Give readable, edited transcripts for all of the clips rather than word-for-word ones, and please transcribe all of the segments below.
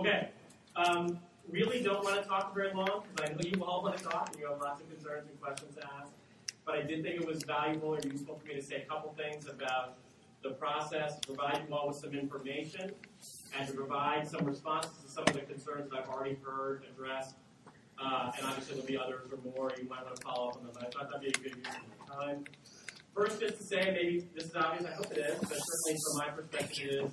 Okay. Really don't want to talk very long because I know you all want to talk and you have lots of concerns and questions to ask. But I did think it was valuable or useful for me to say a couple things about the process, to provide you all with some information, and to provide some responses to some of the concerns that I've already heard addressed. And obviously there'll be others or more. You might want to follow up on them, but I thought that'd be a good use of the time. First, just to say, maybe this is obvious, I hope it is, but certainly from my perspective it is,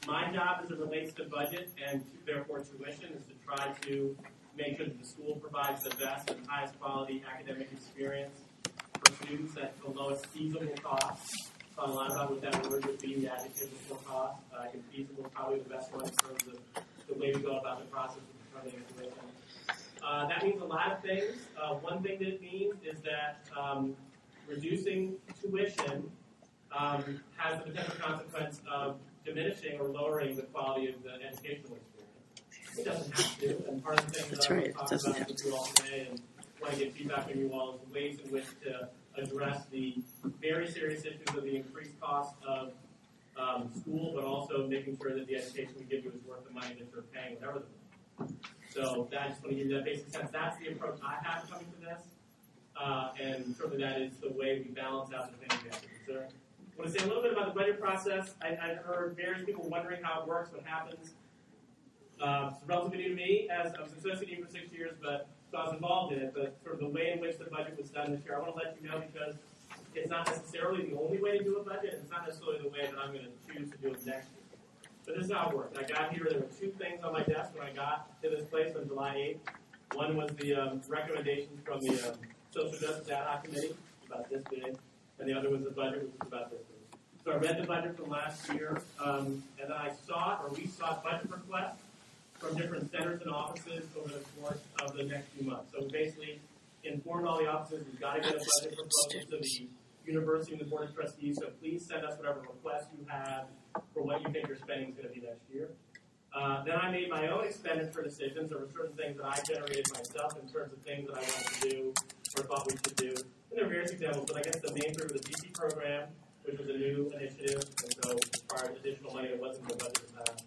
my job as it relates to budget and therefore tuition is to try to make sure that the school provides the best and highest quality academic experience for students at the lowest feasible cost. Thought a lot about what that word would be, the adjective for cost. I think feasible is probably the best one in terms of the way we go about the process of determining tuition. That means a lot of things. One thing that it means is that reducing tuition has the potential consequence of diminishing or lowering the quality of the educational experience. It doesn't have to, and part of the things that I want to talk about with you all today and want to get feedback from you all is ways in which to address the very serious issues of the increased cost of school, but also making sure that the education we give you is worth the money that you're paying, whatever the money. So I just want to give you that basic sense. That's the approach I have coming to this, and certainly that is the way we balance out the things we have to consider. I want to say a little bit about the budget process. I've heard various people wondering how it works, what happens. It's relatively new to me, as I was associated for 6 years, but so I was involved in it. But sort of the way in which the budget was done this year, I want to let you know because it's not necessarily the only way to do a budget. It's not necessarily the way that I'm going to choose to do it next year. But this is how it worked. I got here, there were two things on my desk when I got to this place on July 8th. One was the recommendations from the Social Justice Ad Hoc Committee, about this big, and the other was the budget, which was about this big. So I read the budget from last year, and then we sought budget requests from different centers and offices over the course of the next few months. So we basically informed all the offices, we've got to get a budget proposal to the university and the board of trustees, so please send us whatever requests you have for what you think your spending is going to be next year. Then I made my own expenditure decisions. There were certain things that I generated myself in terms of things that I wanted to do or thought we should do. And there are various examples, but I guess the main three were the GP program, which was a new initiative, and so required additional money that wasn't in the budget at the time.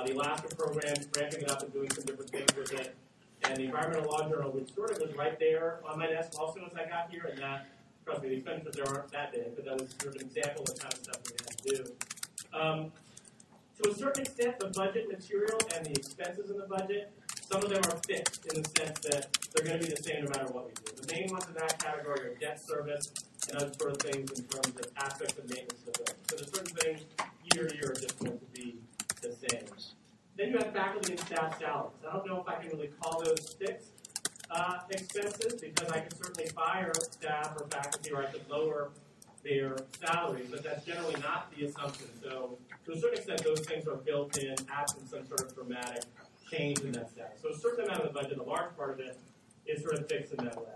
The Alaska program, ramping it up and doing some different things with it. And the Environmental Law Journal, which sort of was right there on my desk also as I got here, and that, trust me, the expenditures there aren't that big, but that was sort of an example of the kind of stuff we had to do. To a certain extent, the budget material and the expenses in the budget, some of them are fixed in the sense that they're going to be the same no matter what we do. The main ones in that category are debt service and other sort of things in terms of aspects of maintenance of the building. So there's certain things year to year are just going to be the same. Then you have faculty and staff salaries. I don't know if I can really call those fixed expenses because I could certainly fire staff or faculty or I could lower their salaries, but that's generally not the assumption. So to a certain extent, those things are built in absent some sort of dramatic change in that status. So a certain amount of the budget, a large part of it, is sort of fixed in that way.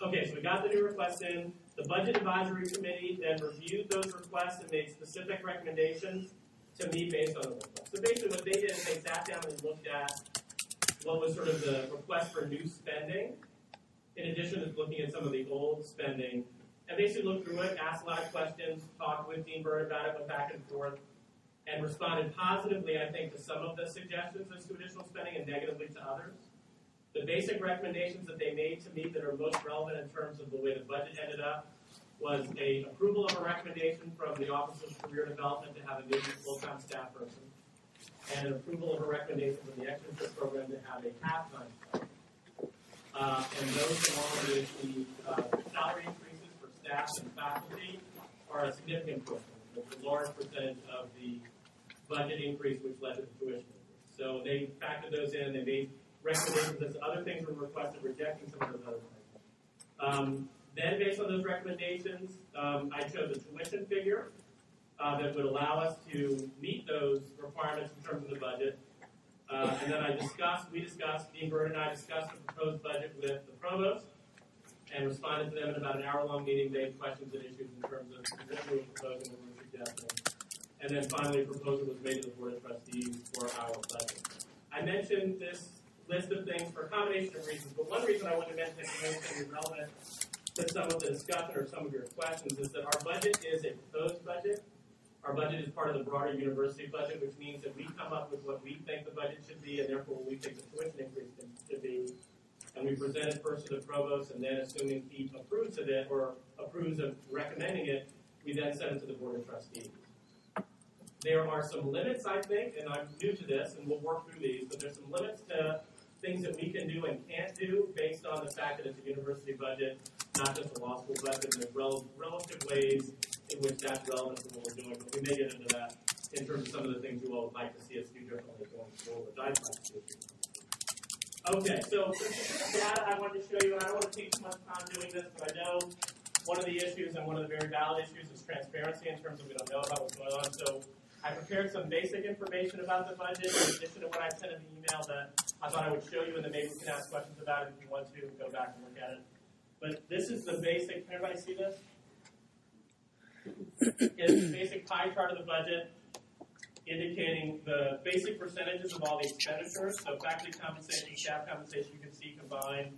Okay, so we got the new requests in. The Budget Advisory Committee then reviewed those requests and made specific recommendations to me based on the request. So basically what they did is they sat down and looked at what was sort of the request for new spending, in addition to looking at some of the old spending, and basically looked through it, asked a lot of questions, talked with Dean Byrd about it, went back and forth, and responded positively, I think, to some of the suggestions as to additional spending and negatively to others. The basic recommendations that they made to me that are most relevant in terms of the way the budget ended up was a approval of a recommendation from the Office of Career Development to have a new full-time staff person, and an approval of a recommendation from the externship program to have a half-time staff. And those, along with the salary increases for staff and faculty, are a significant portion. It's a large percentage of the budget increase which led to the tuition increase. So they factored those in. They made recommendations as other things were requested, rejecting some of those other things. Then, based on those recommendations, I chose a tuition figure that would allow us to meet those requirements in terms of the budget. And then Dean Byrd and I discussed the proposed budget with the provost and responded to them in about an hour-long meeting. They had questions and issues in terms of what we were proposing, what we were suggesting. And then finally, a proposal was made to the Board of Trustees for our budget. I mentioned this list of things for a combination of reasons, but one reason I wanted to mention it is relevant to some of the discussion or some of your questions is that our budget is a proposed budget. Our budget is part of the broader university budget, which means that we come up with what we think the budget should be, and therefore what we think the tuition increase should be. And we present it first to the provost, and then assuming he approves of it or approves of recommending it, we then send it to the board of trustees. There are some limits, I think, and I'm new to this, and we'll work through these, but there's some limits to things that we can do and can't do based on the fact that it's a university budget, not just a law school budget, and there's relative ways in which that's relevant to what we're doing. But we may get into that in terms of some of the things you all would like to see us do differently going forward. I'd like to do. Okay, so this data I wanted to show you, and I don't want to take too much time doing this, but I know one of the issues and one of the very valid issues is transparency in terms of we don't know about what's going on. So I prepared some basic information about the budget in addition to what I sent in the email that I thought I would show you, and then maybe we can ask questions about it if you want to go back and look at it. But this is the basic, can everybody see this? It's the basic pie chart of the budget indicating the basic percentages of all the expenditures. So faculty compensation, staff compensation, you can see combined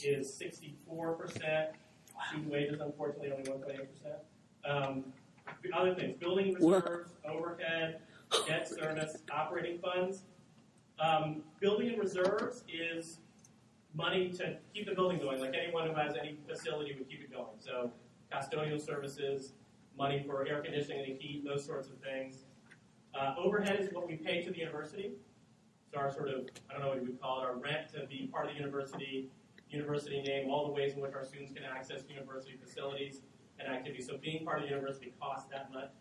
is 64%. Student wages, unfortunately, only 1.8%. Other things, building reserves, overhead, debt service, operating funds. Building and reserves is money to keep the building going, like anyone who has any facility would keep it going. So custodial services, money for air conditioning and heat, those sorts of things. Overhead is what we pay to the university. So our sort of, I don't know what you would call it, our rent to be part of the university name, all the ways in which our students can access university facilities and activities. So being part of the university costs that much.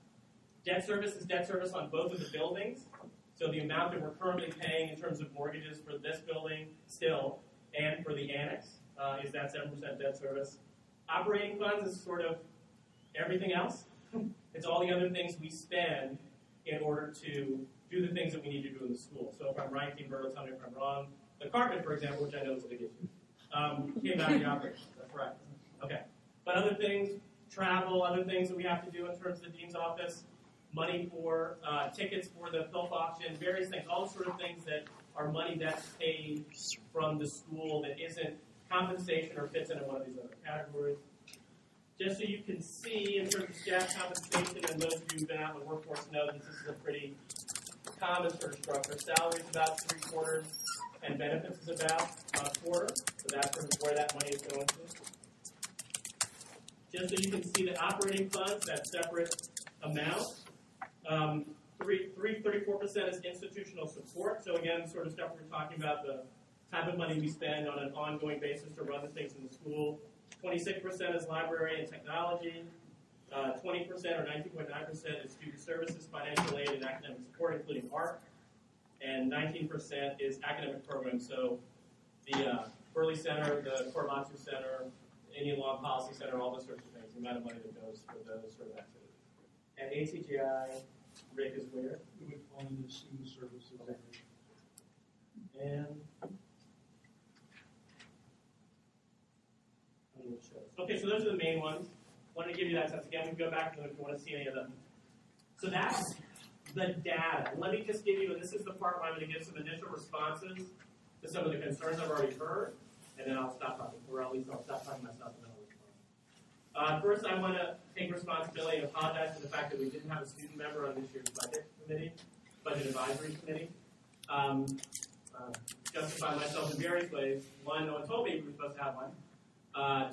Debt service is debt service on both of the buildings. So the amount that we're currently paying in terms of mortgages for this building still and for the annex is that 7% debt service. Operating funds is sort of everything else. It's all the other things we spend in order to do the things that we need to do in the school. So if I'm right, Team Berto, tell me if I'm wrong. The carpet, for example, which I know is a big issue, came out of the operations. That's right. Okay. But other things, travel, other things that we have to do in terms of the dean's office, money for tickets for the PILF auction, various things, all sort of things that are money that's paid from the school that isn't compensation or fits into one of these other categories. Just so you can see in terms of staff compensation, and those of you who've been out in the workforce know that this is a pretty common sort of structure. Salary is about 3/4, and benefits is about 1/4. So that's sort of where that money is going to. Just so you can see the operating funds, that separate amount. 34% is institutional support. So again, sort of stuff we're talking about, the type of money we spend on an ongoing basis to run the things in the school. 26% is library and technology. 20% or 19.9% is student services, financial aid, and academic support, including art. And 19% is academic programs. So the Burley Center, the Korematsu Center, Indian Law Policy Center, all those sorts of things, the amount of money that goes for those sort of activities. And ACGI, Rick, is where? It would fall into student services. Okay. And okay, so those are the main ones. Wanted to give you that sense. Again, we can go back to them if you want to see any of them. So that's the data. Let me just give you, and this is the part where I'm going to give some initial responses to some of the concerns I've already heard, and then I'll stop talking, or at least I'll stop talking myself and then I'll respond. First, I want to take responsibility and apologize for the fact that we didn't have a student member on this year's budget advisory committee. Justify myself in various ways. One, no one told me we were supposed to have one.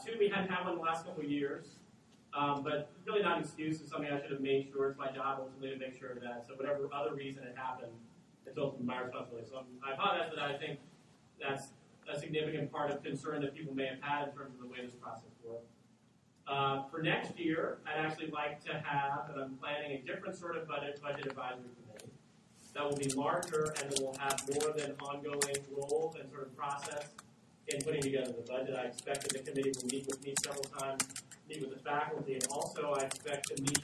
Two, we hadn't had one the last couple of years. But really not an excuse. It's something I should have made sure. It's my job ultimately to make sure of that. So whatever other reason it happened, it's ultimately my responsibility. So I apologize for that. I think that's a significant part of concern that people may have had in terms of the way this process works. For next year, I'd actually like to have, and I'm planning a different sort of budget advisory committee that will be larger and that will have more of an ongoing role and sort of process in putting together the budget. I expect that the committee will meet with me several times, meet with the faculty, and also I expect to meet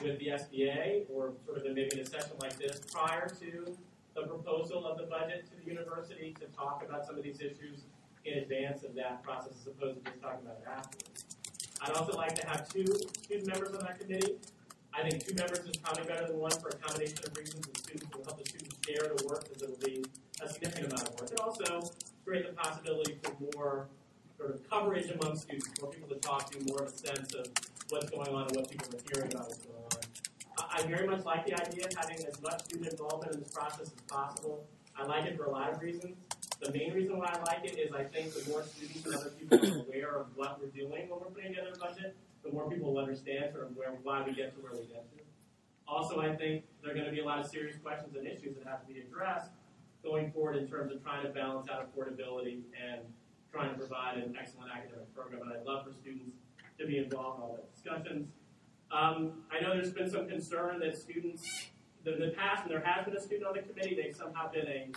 with the SBA or sort of maybe in a session like this prior to the proposal of the budget to the university to talk about some of these issues in advance of that process as opposed to just talking about it afterwards. I'd also like to have 2 student members on that committee. I think 2 members is probably better than 1 for a combination of reasons. The students will help the students share the work because it will be a significant amount of work. And also create the possibility for more sort of coverage among students, more people to talk to, more of a sense of what's going on and what people are hearing about what's going on. I involvement in this process as possible. I like it for a lot of reasons. The main reason why I like it is I think the more students and other people are aware of what we're doing when we're putting together a budget, the more people will understand sort of why we get to where we get to. Also, I think there are going to be a lot of serious questions and issues that have to be addressed going forward in terms of trying to balance out affordability and trying to provide an excellent academic program. And I'd love for students to be involved in all the discussions. I know there's been some concern that students, in the past, when there has been a student on the committee, they've somehow been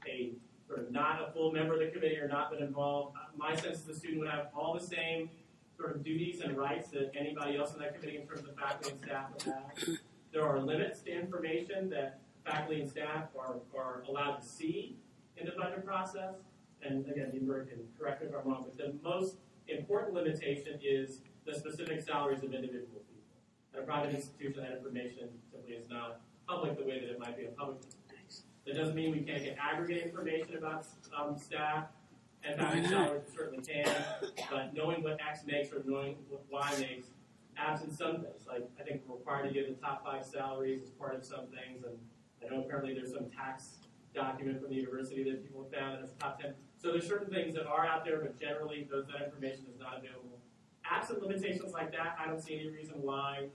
a sort of not a full member of the committee or not been involved. My sense is the student would have all the same sort of duties and rights that anybody else in that committee in terms of faculty and staff would have. There are limits to information that faculty and staff are allowed to see in the budget process. And again, Deanberg can correct me if I'm wrong, but the most important limitation is the specific salaries of individual people. At a private institution, that information simply is not public the way that it might be a public institution. That doesn't mean we can't get aggregate information about staff and faculty salaries. We certainly can, but knowing what X makes or knowing what Y makes, absent some things. Like I think we're required to give the top 5 salaries as part of some things, and I know apparently there's some tax document from the university that people have found that has top 10. So there's certain things that are out there, but generally that information is not available. Absent limitations like that, I don't see any reason why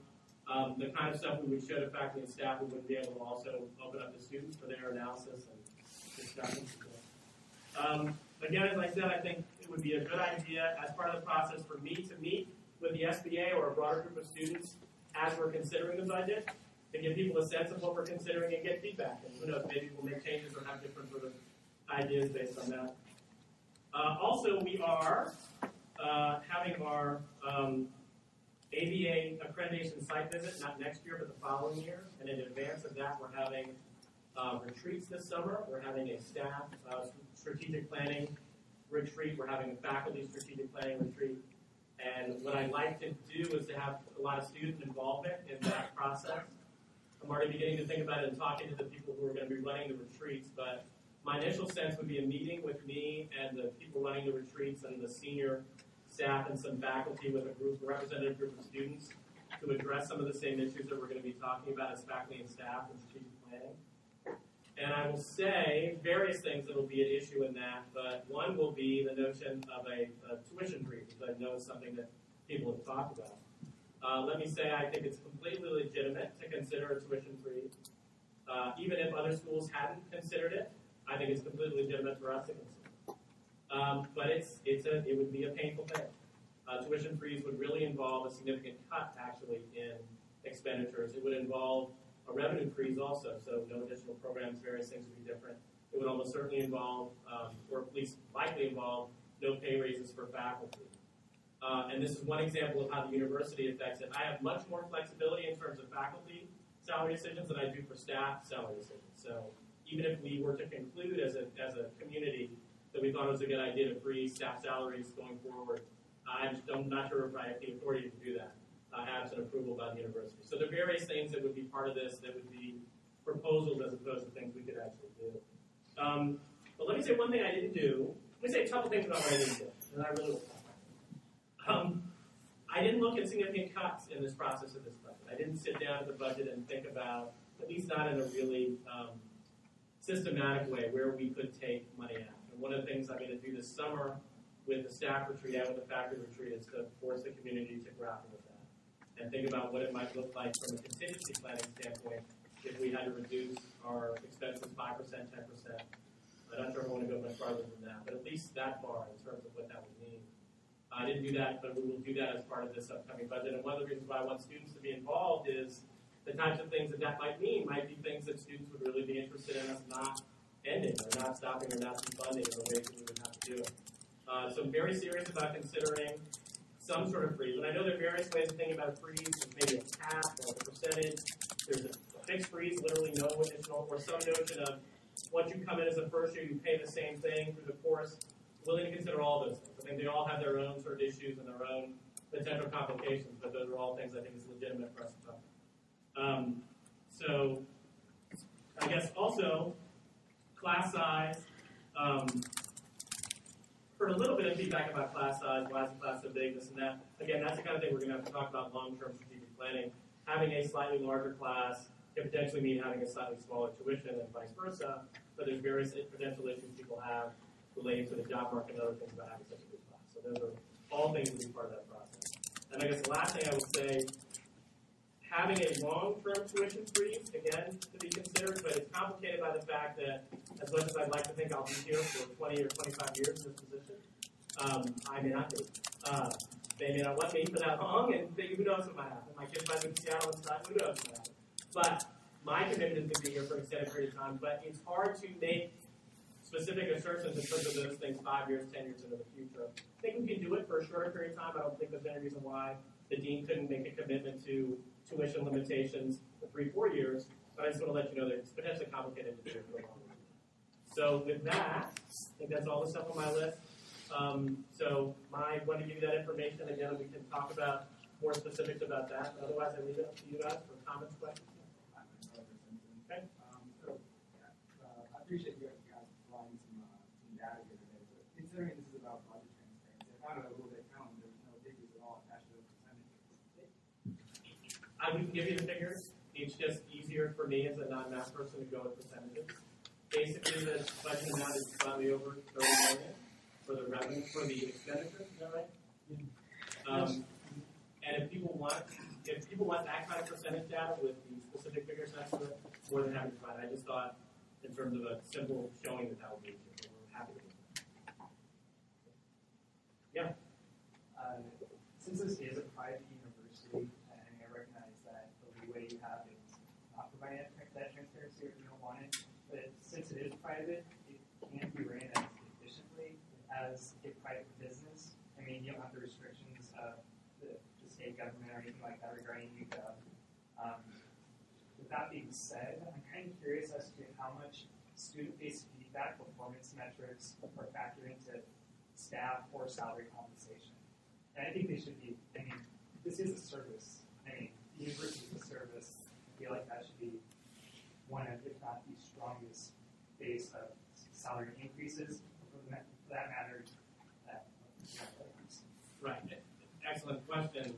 the kind of stuff we would show to faculty and staff, we wouldn't be able to also open up to students for their analysis and discussions. Again, as I said, I think it would be a good idea as part of the process for me to meet with the SBA or a broader group of students as we're considering the budget to give people a sense of what we're considering and get feedback. And who knows, maybe we'll make changes or have different sort of ideas based on that. Also, we are having our ABA accreditation site visit, not next year, but the following year. And in advance of that, we're having retreats this summer. We're having a staff strategic planning retreat. We're having a faculty strategic planning retreat. And what I'd like to do is to have a lot of student involvement in that process. I'm already beginning to think about it and talking to the people who are going to be running the retreats, but my initial sense would be a meeting with me and the people running the retreats and the senior staff and some faculty with a representative group of students to address some of the same issues that we're going to be talking about as faculty and staff in strategic planning. And I will say various things that will be an issue in that, but one will be the notion of a tuition freeze, which I know is something that people have talked about. Let me say I think it's completely legitimate to consider a tuition freeze. Even if other schools hadn't considered it, I think it's completely legitimate for us to consider. But it would be a painful thing. Tuition freeze would really involve a significant cut, actually, in expenditures. It would involve a revenue freeze also, so no additional programs, various things would be different. It would almost certainly involve, or at least likely involve, no pay raises for faculty. And this is one example of how the university affects it. I have much more flexibility in terms of faculty salary decisions than I do for staff salary decisions. So even if we were to conclude as a community that we thought it was a good idea to freeze staff salaries going forward, I'm not sure if I have the authority to do that, absent approval by the university. So there are various things that would be part of this that would be proposals as opposed to things we could actually do. But let me say one thing I didn't do. Let me say a couple things about what I didn't do, and I really will talk about it. I didn't look at significant cuts in this process of this budget. I didn't sit down at the budget and think about, at least not in a really systematic way, where we could take money out. And one of the things I'm going to do this summer with the staff retreat and with the faculty retreat is to force the community to grapple with that and think about what it might look like from a contingency planning standpoint if we had to reduce our expenses 5%, 10%. I'm not sure I want to go much farther than that, but at least that far in terms of what that would mean. I didn't do that, but we will do that as part of this upcoming budget. And one of the reasons why I want students to be involved is the types of things that might mean might be things that students would really be interested in us not ending or not stopping or not defunding in the ways that we would have to do it. So I'm very serious about considering some sort of freeze. And I know there are various ways of thinking about a freeze. There's maybe a cap or a percentage. There's a fixed freeze, literally no additional, or some notion of once you come in as a first year, you pay the same thing through the course. Willing to consider all those things. I think they all have their own sort of issues and their own potential complications, but those are all things I think is legitimate for us to talk about. So I guess also class size. Heard a little bit of feedback about class size, why is the class so big, this and that. Again, that's the kind of thing we're going to have to talk about long-term strategic planning. Having a slightly larger class can potentially mean having a slightly smaller tuition and vice versa, but there's various potential issues people have relating to the job market and other things about having such a good class. So those are all things that will be part of that process. And I guess the last thing I would say, having a long-term tuition freeze, again, to be considered, but it's complicated by the fact that as much as I'd like to think I'll be here for 20 or 25 years in this position, I may not be. They may not want me for that long, and who knows what might happen. My kids might move to Seattle and stuff, who knows what might happen. But my commitment is to be here for an extended period of time, but it's hard to make specific assertions in terms of those things 5 years, 10 years into the future. I think we can do it for a shorter period of time. I don't think there's any reason why the dean couldn't make a commitment to tuition limitations for 3-4 years, but I just want to let you know that it's potentially complicated to do it for a longer time. So with that, I think that's all the stuff on my list. So I want to give you that information. Again, we can talk about more specifics about that. Otherwise, I leave it up to you guys for comments, questions. Okay. I appreciate you guys providing some data here today. So considering this is about budget transparency, I found it a little bit counting. There's no figures at all attached to those percentages. We can give you the figures. It's just easier for me as a non-math person to go with percentages. Basically, the budget amount is slightly over $30 million for the revenue, for the expenditure. Is that right? And if people want that kind of percentage data with the specific figures next to it, more than happy to provide. I just thought, in terms of a simple showing, that would be easier. So we're happy to do that. Yeah. Since this is a private university, and I recognize that the leeway you have is not providing that transparency if you don't want it, but since it is private, it can't be ran as efficiently as a private business. I mean, you don't have the restrictions of the state government or anything like that regarding UGov. With that being said, I'm kind of curious as to how much student-based feedback performance metrics are factored into staff or salary compensation. And I think they should be, I mean, this is a service. I mean, the university is a service. I feel like that should be one of, if not the strongest base of salary increases, for that matter. Right. Excellent question.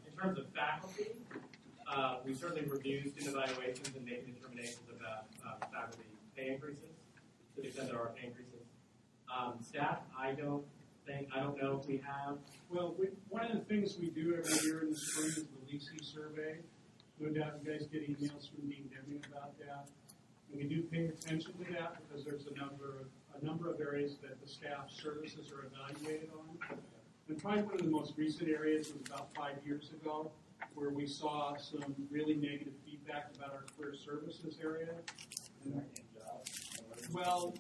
In terms of faculty, we certainly review student evaluations and make determinations about faculty pay increases to the extent there are pay increases. Staff, I don't know if we have. Well, one of the things we do every year in the spring is the Lisi survey. No doubt you guys get emails from Dean Deming about that. And we do pay attention to that because there's a number of areas that the staff services are evaluated on. And probably one of the most recent areas was about 5 years ago, where we saw some really negative feedback about our career services area. Well,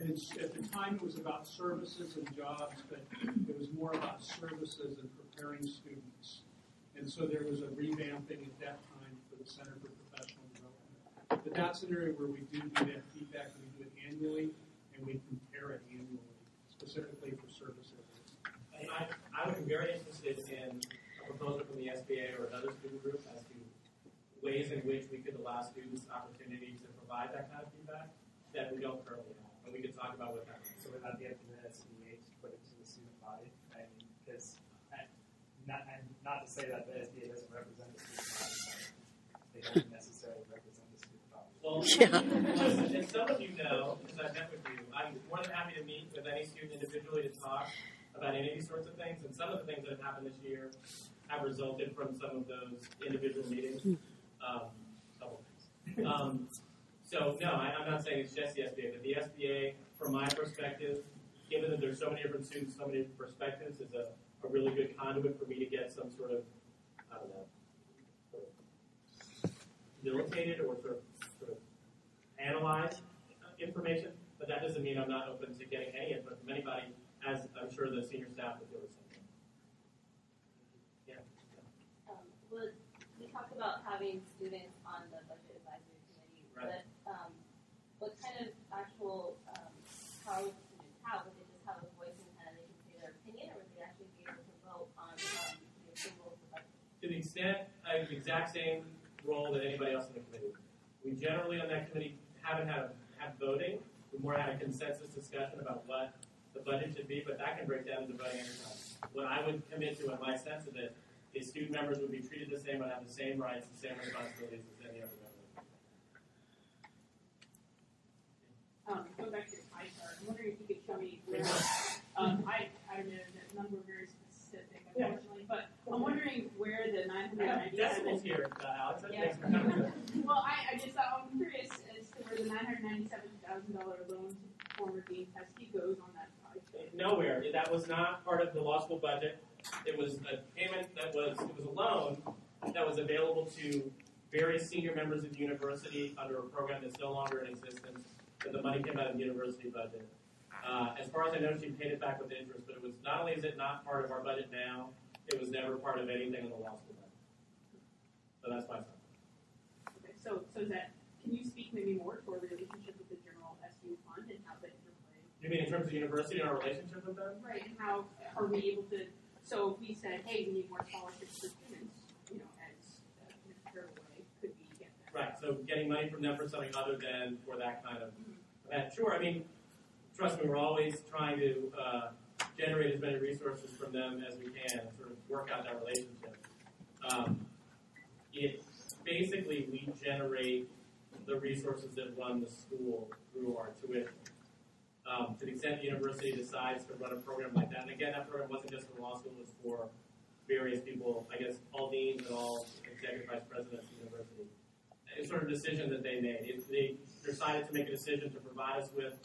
at the time it was about services and jobs, but it was more about services and preparing students. And so there was a revamping at that time for the Center for Professional Development. But that's an area where we do that feedback, and we do it annually, and we compare it annually, specifically for service areas. I would be very interested in a proposal from the SBA or another student group as to ways in which we could allow students opportunity to provide that kind of feedback that we don't currently have. And we could talk about what that means. So would that be up to the SBA to put it to the student body? I mean, because not to say that the SBA doesn't represent the student body, they don't necessarily represent the student body. Well, as some of you know, because I've met with you, I'm more than happy to meet with any student individually to talk about any of these sorts of things. And some of the things that have happened this year have resulted from some of those individual meetings. Couple things. So, no, I'm not saying it's just the SBA, but the SBA, from my perspective, given that there's so many different students, so many different perspectives, is a really good conduit for me to get some sort of, I don't know, facilitated or sort of analyzed information. But that doesn't mean I'm not open to getting any input from anybody, as I'm sure the senior staff would feel the same. Yeah. Well, we talked about having students on the budget advisory committee, right. But what kind of actual power would students have? Would they just have a voice and kind of they can say their opinion, or would they actually be able to vote on the approval of the budget? To the extent, the exact same role that anybody else in the committee. We generally on that committee haven't had voting. We more had a consensus discussion about what the budget should be, but that can break down into voting every time. What I would commit to, in my sense of it, is student members would be treated the same, would have the same rights, the same responsibilities as any other member. going back to your pie chart, I'm wondering if you could show me where, I don't know, the number very specific, unfortunately, but I'm wondering where the decimals 997. here, Alex. Yeah. Well, I'm curious as to where the $997,000 loan to former Dean Teskey goes on that pie chart. Nowhere. That was not part of the law school budget. It was a payment it was a loan that was available to various senior members of the university under a program that's no longer in existence, and the money came out of the university budget. As far as I know, she paid it back with interest, but it was not only is it not part of our budget now, it was never part of anything in the law school budget. So that's my son. Okay, so is that, can you speak maybe more to our relationship with the general SU fund and how that interplays? You mean in terms of the university and our relationship with them? Right, and how are we able to, so if we said, hey, we need more scholarships for students, as in a fair way, could we get that? Right, so getting money from them for something other than for that kind of event. Sure, I mean, trust me, we're always trying to generate as many resources from them as we can and sort of work out that relationship. Basically, we generate the resources that run the school through our tuition. To the extent the university decides to run a program like that, and again, that program wasn't just for law school, it was for various people, I guess all deans and all executive vice presidents of the university. It's sort of a decision that they made. If they decided to make a decision to provide us with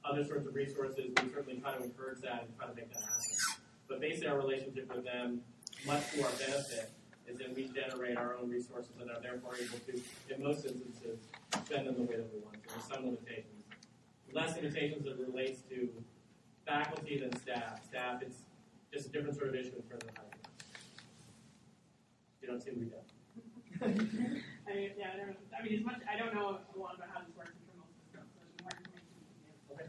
other sorts of resources, we certainly try to encourage that and try to make that happen. But basically our relationship with them, much to our benefit, is that we generate our own resources and are therefore able to, in most instances, spend them the way that we want to. There's some limitations. Less limitations as it relates to faculty than staff. Staff, it's just a different sort of issue in terms of high school. You don't seem to be done. I don't know a lot about how this works in terms of stuff, so there's more information you can give. Okay.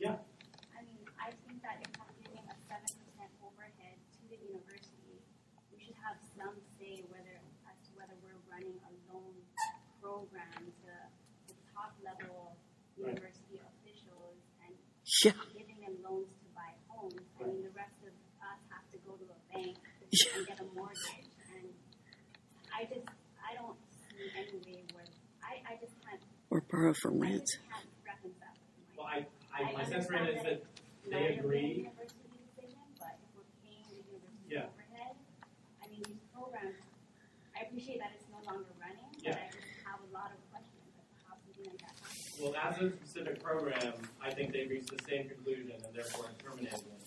Yeah. I mean, I think that if we're giving a 7% overhead to the university, we should have some say as to whether we're running a loan program to the top level university officials and giving them loans to buy homes. I mean, the rest of us have to go to a bank and get a mortgage, and I don't see any way where I just can't. Or borrow for rent. I just can't reconcile. Well, my sense right is that they agree. University decision, but if we're paying the university overhead, I mean, these programs, I appreciate that it's no longer running, but I just have a lot of questions of how something like that happens. Well, as a specific program, I think they reached the same conclusion and therefore terminated it.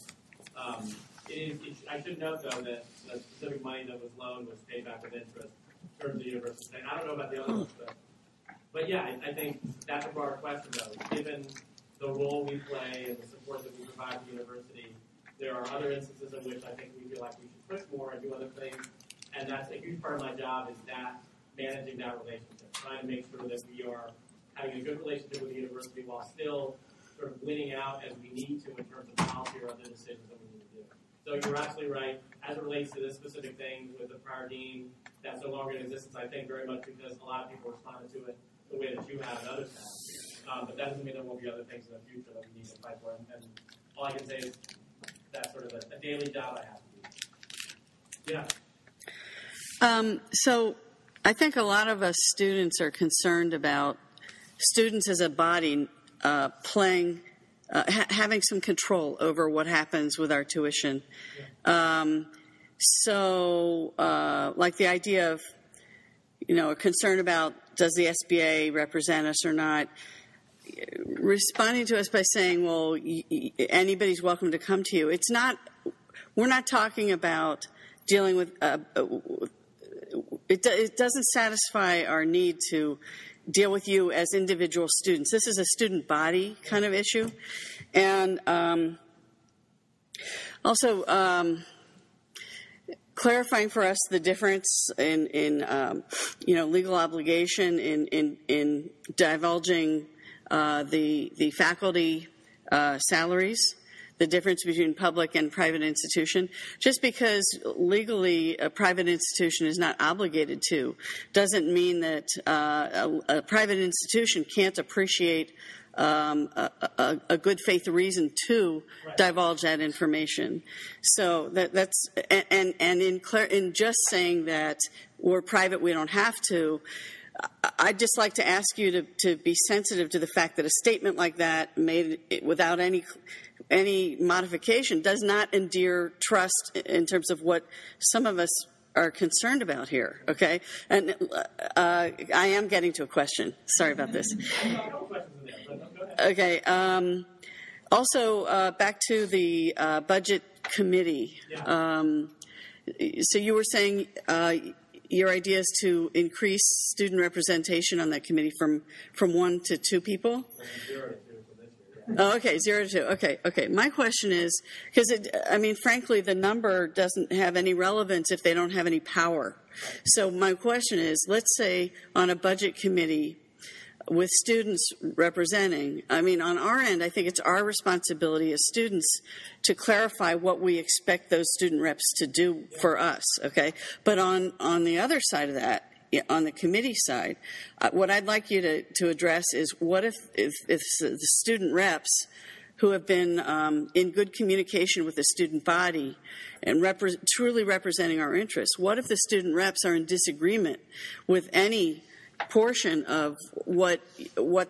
I should note, though, that the specific money that was loaned was paid back with interest in terms of the university thing. I don't know about the other ones, but yeah, I think that's a broader question, though. Given the role we play and the support that we provide to the university, there are other instances in which I think we feel like we should push more and do other things, and that's a huge part of my job is managing that relationship, trying to make sure that we are having a good relationship with the university while still sort of winning out as we need to in terms of policy or other decisions that we need to do. So you're absolutely right. As it relates to this specific thing with the prior dean, that's no longer in existence, I think, very much because a lot of people responded to it the way that you have and others have. But that doesn't mean there won't be other things in the future that we need to fight for. And all I can say is that's sort of a daily job I have to do. Yeah. So I think a lot of us students are concerned about students as a body having some control over what happens with our tuition. Like the idea of, a concern about does the SBA represent us or not, responding to us by saying, well, anybody's welcome to come to you. We're not talking about dealing with, it doesn't satisfy our need to deal with you as individual students. This is a student body kind of issue. And also clarifying for us the difference in legal obligation in divulging the faculty salaries, the difference between public and private institution. Just because legally a private institution is not obligated to doesn't mean that a private institution can't appreciate a good faith reason to divulge that information. So that's in just saying that we're private, we don't have to. I'd just like to ask you to be sensitive to the fact that a statement like that made without any modification does not endear trust in terms of what some of us are concerned about here, okay? And I am getting to a question. Sorry about this. Okay. Also, back to the budget committee. So you were saying your idea is to increase student representation on that committee from 1 to 2 people? Oh, okay, 0 to 2. Okay. My question is, because frankly, the number doesn't have any relevance if they don't have any power. So my question is, let's say on a budget committee with students representing, on our end, I think it's our responsibility as students to clarify what we expect those student reps to do for us, okay? But on the other side of that, on the committee side, what I'd like you to address is what if the student reps who have been in good communication with the student body and truly representing our interests, what if the student reps are in disagreement with any portion of what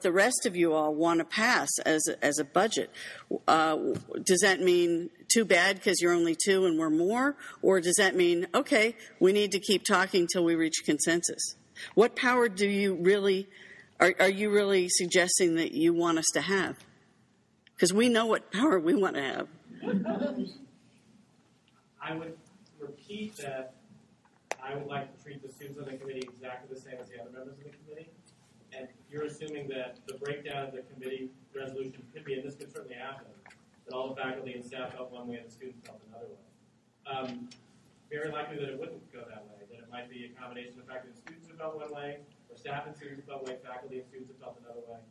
the rest of you all want to pass as a budget? Does that mean too bad because you're only 2 and we're more? Or does that mean, okay, we need to keep talking till we reach consensus? What power do you really, are you really suggesting that you want us to have? Because we know what power we want to have. I would repeat that I would like to treat the students on the committee exactly the same as the other members of the committee. And you're assuming that the breakdown of the committee resolution could be, and this could certainly happen, that all the faculty and staff felt one way and the students felt another way. Very likely that it wouldn't go that way, that it might be a combination of faculty and students who felt one way, or staff and students who felt one way, faculty and students who felt another way.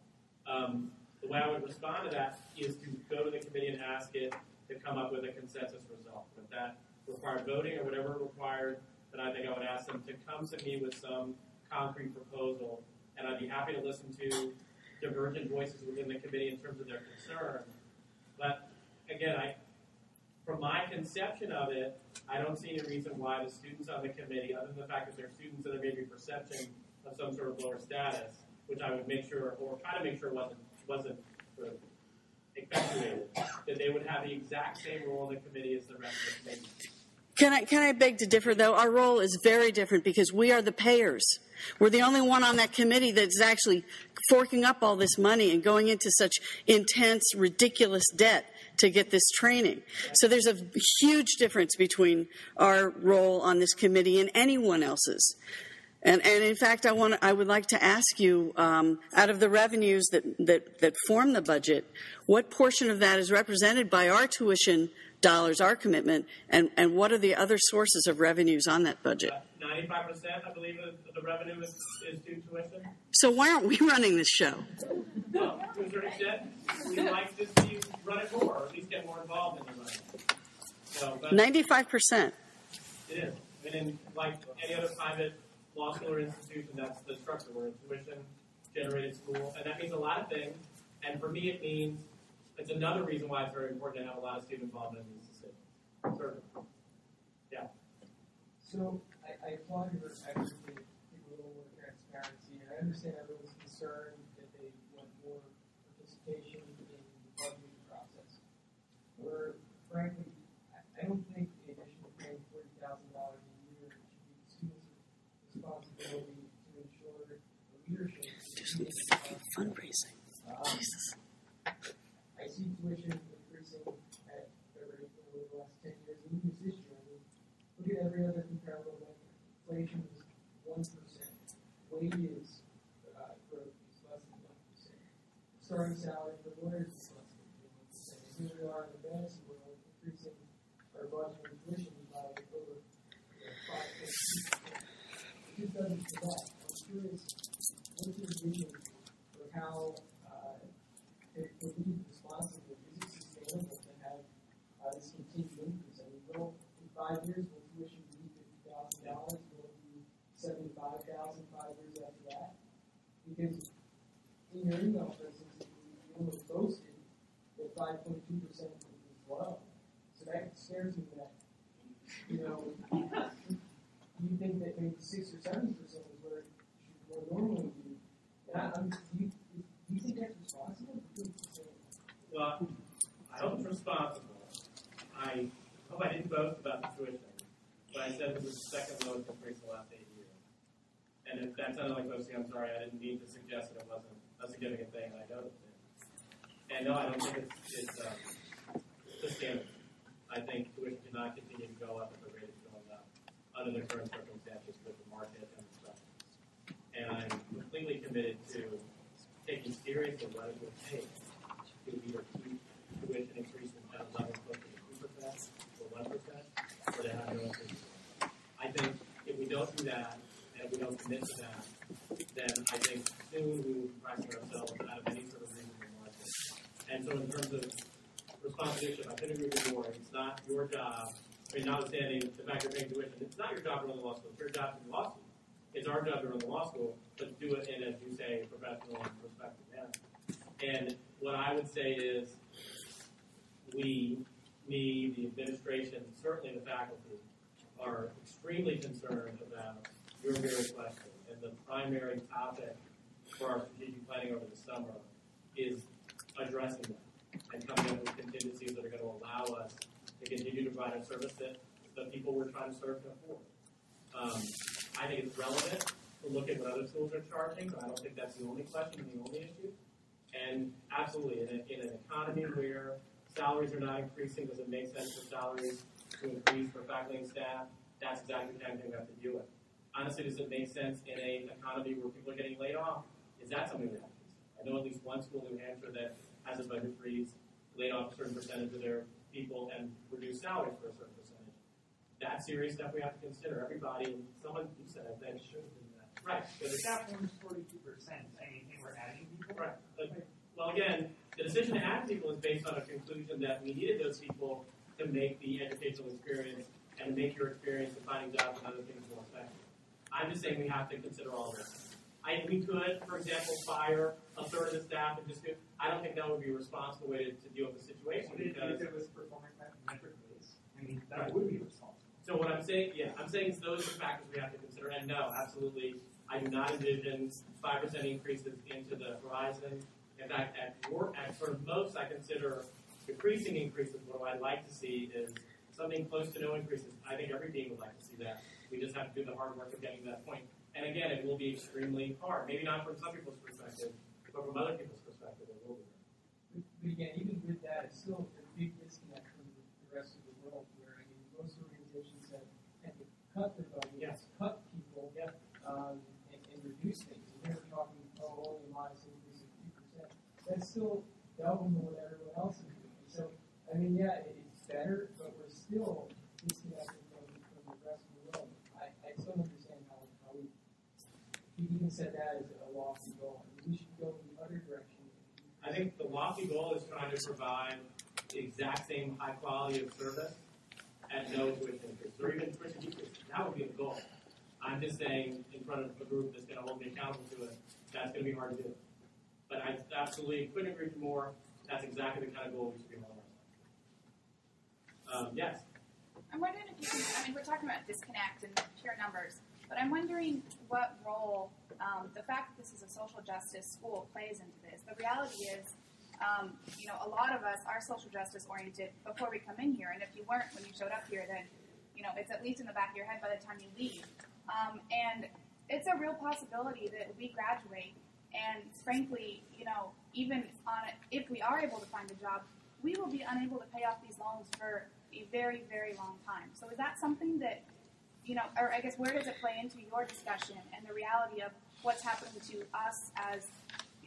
The way I would respond to that is to go to the committee and ask it to come up with a consensus result. If that required voting or whatever it required, then I think I would ask them to come to me with some concrete proposal, and I'd be happy to listen to divergent voices within the committee in terms of their concern. But again, from my conception of it, I don't see any reason why the students on the committee, other than the fact that they're students and there may be perception of some sort of lower status, which I would make sure, or try to make sure wasn't sort of effectuated, that they would have the exact same role in the committee as the rest of the committee. Can I beg to differ, though? Our role is very different because we are the payers. We're the only one on that committee that's actually forking up all this money and going into such intense, ridiculous debt to get this training. So there's a huge difference between our role on this committee and anyone else's. And in fact, I would like to ask you, out of the revenues that form the budget, what portion of that is represented by our tuition dollars, our commitment, and what are the other sources of revenues on that budget? 95%, I believe, of the revenue is due tuition. So why aren't we running this show? Well, to a certain extent, we'd like to see you run it more, or at least get more involved in the running. So, 95%. It is. And in like any other private law school or institution, that's the structure. We're a tuition-generated school, and that means a lot of things. And for me, it means it's another reason why it's very important to have a lot of student involvement in these decisions. Certainly. Yeah. So I applaud your effort to give a little more transparency, and I understand everyone's concerned that they want more participation in the budgeting process. Or frankly, I don't think the addition of paying $40,000 a year should be the students' responsibility to ensure the leadership. There's no fucking fundraising. Jesus. I see tuition increasing at the rate over the last 10 years, and even this year. Look at every other comparable measure. Inflation is 1%. Wages growth is less than 1%. Starting salary for lawyers is less than 1%. And here we are in the fantasy world, increasing our budget and tuition by over 5.2%. It just doesn't connect. I'm curious, what's your vision for how it could be responsible? Is it sustainable to have this continued increase? I mean, in 5 years, will tuition be $50,000? Will it be $75,000 5 years after that? Because in your email, for instance, you almost boasted that 5.2% was low. So that scares me that, do you think that maybe 6 or 7% is where it should more normally do. And do you think that's responsible? Well, I hope it's responsible. I hope I didn't boast about the tuition, but I said it was the second lowest increase in the last 8 years. And if that sounded like boasting, I'm sorry. I didn't mean to suggest that it wasn't a significant thing, and I know it is. And no, I don't think it's sustainable. I think tuition cannot continue to go up at the rate it's going up under the current circumstances with the market and the stuff. And I'm completely committed to taking seriously what it would take to either keep tuition increases at a level closer to 2% or 1%, or to have no increase. I think if we don't do that, and if we don't commit to that, then I think soon we will be pricing ourselves out of any sort of reasonable market. And so in terms of responsibility, I couldn't agree with you more. It's not your job, notwithstanding the fact you're paying tuition, it's not your job to run the law school. It's your job to run the law school. It's our job to run the law school, but do it in, as you say, a professional and respectful manner. And what I would say is we, the administration, certainly the faculty, are extremely concerned about your very question. And the primary topic for our strategic planning over the summer is addressing that and coming up with contingencies that are going to allow us to continue to provide a service that the people we're trying to serve can afford. I think it's relevant to look at what other schools are charging, but I don't think that's the only question and the only issue. And absolutely, in an economy where salaries are not increasing, does it make sense for salaries to increase for faculty and staff? That's exactly the kind of thing we have to deal with. Honestly, does it make sense in an economy where people are getting laid off? Is that something we have to consider? I know at least one school in New Hampshire that has a budget freeze, laid off a certain percentage of their people and reduced salaries for a certain percentage. That's serious stuff we have to consider. Everybody, and someone, you said, I think, should have been that. Right. The staff room is 42%. I mean, we're adding people. Right. Well, again, the decision to add people is based on a conclusion that we needed those people to make the educational experience and make your experience in finding jobs and other things more effective. I'm just saying we have to consider all this. We could, for example, fire a third of the staff and just do. I don't think that would be a responsible way to deal with the situation because if it was performance metric based, I mean, that would be responsible. So what I'm saying, I'm saying those are factors we have to consider. And no, absolutely, I do not envision 5% increases into the horizon. In fact, at sort of most, I consider decreasing increases. What I'd like to see is something close to no increases. I think every dean would like to see that. We just have to do the hard work of getting to that point. And again, it will be extremely hard. Maybe not from some people's perspective, but from other people's perspective, it will be. But again, even with that, it's still a big disconnect from the rest of the world, where I mean, most organizations have had to cut their budgets, cut people, and reduce things. And we're talking, only a modest increase of 2%. That's still double what everyone else is doing. So, I mean, it's better, but we're still disconnected from the rest of the world. I still don't understand how we even said that as a lofty goal. I mean, we should go in the other direction. I think the lofty goal is trying to provide the exact same high quality of service at no tuition increase, or even tuition decrease. That would be the goal. I'm just saying, in front of a group that's going to hold me accountable to it, that's going to be hard to do. But I absolutely couldn't agree more. That's exactly the kind of goal we should be holding ourselves. Yes? I'm wondering if you can, I mean, we're talking about disconnect and pure numbers, but I'm wondering what role the fact that this is a social justice school plays into this. The reality is, a lot of us are social justice oriented before we come in here, and if you weren't when you showed up here, then, it's at least in the back of your head by the time you leave. And it's a real possibility that we graduate, and frankly, even if we are able to find a job, we will be unable to pay off these loans for a very, very long time. So is that something that, or I guess where does it play into your discussion and the reality of what's happening to us as,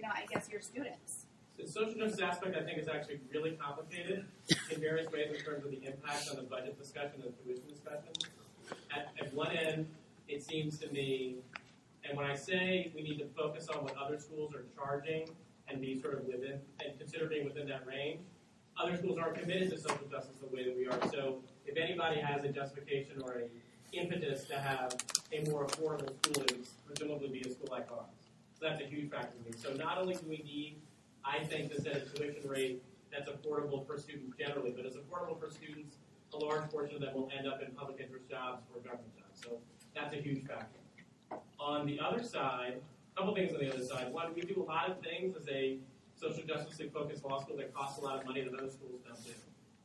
I guess your students? The social justice aspect, I think, is actually really complicated in various ways in terms of the impact on the budget discussion and the tuition discussion. At one end, it seems to me, and when I say we need to focus on what other schools are charging and be sort of within, and consider being within that range, other schools aren't committed to social justice the way that we are. So if anybody has a justification or an impetus to have a more affordable school, it would presumably be a school like ours. So that's a huge factor to me. So not only do we need, I think, to set a tuition rate that's affordable for students generally, but it's affordable for students, a large portion of them will end up in public interest jobs or government jobs. So that's a huge factor. On the other side, couple things on the other side. One, we do a lot of things as a social justice-focused law school that costs a lot of money that other schools don't do.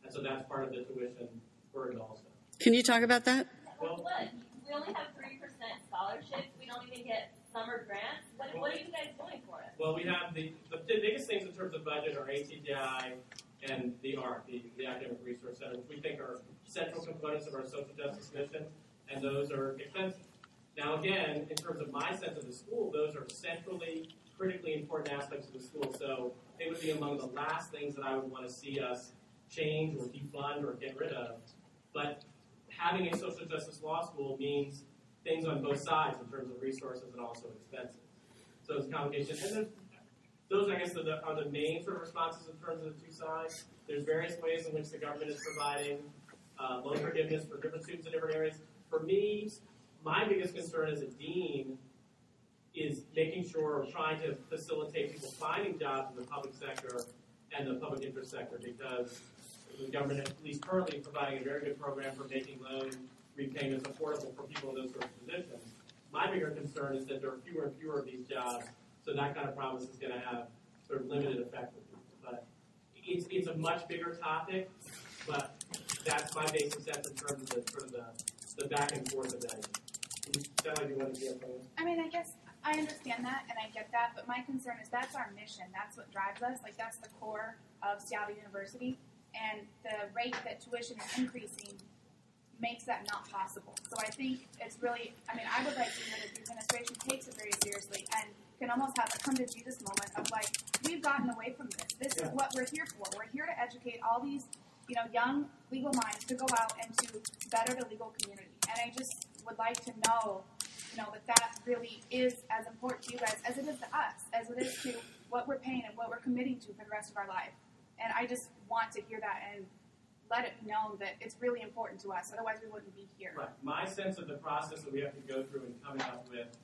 And so that's part of the tuition burden also. Can you talk about that? Well, what? We only have 3% scholarships. We don't even get summer grants. What are you guys doing for us? Well, we have the biggest things in terms of budget are ATDI and the ARC, the Academic Resource Center, which we think are central components of our social justice mission, and those are expensive. Now, again, in terms of my sense of the school, those are centrally, critically important aspects of the school, so they would be among the last things that I would want to see us change or defund or get rid of. But having a social justice law school means things on both sides in terms of resources and also expenses. So it's a combination. And those, I guess, are the main sort of responses in terms of the two sides. There's various ways in which the government is providing loan forgiveness for different students in different areas. For me, my biggest concern as a dean is making sure, trying to facilitate people finding jobs in the public sector and the public interest sector, because the government, at least currently, providing a very good program for making loan repayments affordable for people in those sorts of positions. My bigger concern is that there are fewer and fewer of these jobs, so that kind of promise is going to have sort of limited effect with people. But it's a much bigger topic, but that's my basic sense in terms of the sort of the back and forth of that. You sound like you want to be up on it. I mean, I guess I understand that and I get that, but my concern is that's our mission. That's what drives us. Like, that's the core of Seattle University. And the rate that tuition is increasing makes that not possible. So I think it's really, I mean, I would like to hear that the administration takes it very seriously and can almost have a come to Jesus moment of like, we've gotten away from this. This is what we're here for. We're here to educate all these, young legal minds to go out and to better the legal community. And I just would like to know, that really is as important to you guys as it is to us, as it is to what we're paying and what we're committing to for the rest of our life. And I just want to hear that and let it be known that it's really important to us. Otherwise, we wouldn't be here. Right. My sense of the process that we have to go through in coming up with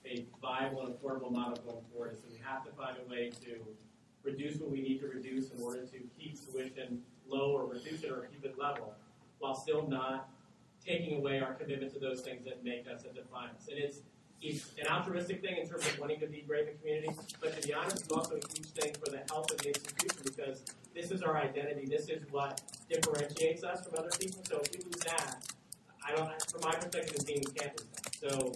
a viable and affordable model going forward is that we have to find a way to reduce what we need to reduce in order to keep tuition low or reduce it or keep it level, while still not taking away our commitment to those things that make us and define us. And it's an altruistic thing in terms of wanting to be great in the community, but to be honest, it's also a huge thing for the health of the institution, because this is our identity. This is what differentiates us from other people. So if we lose that, from my perspective as being, we can't lose that. So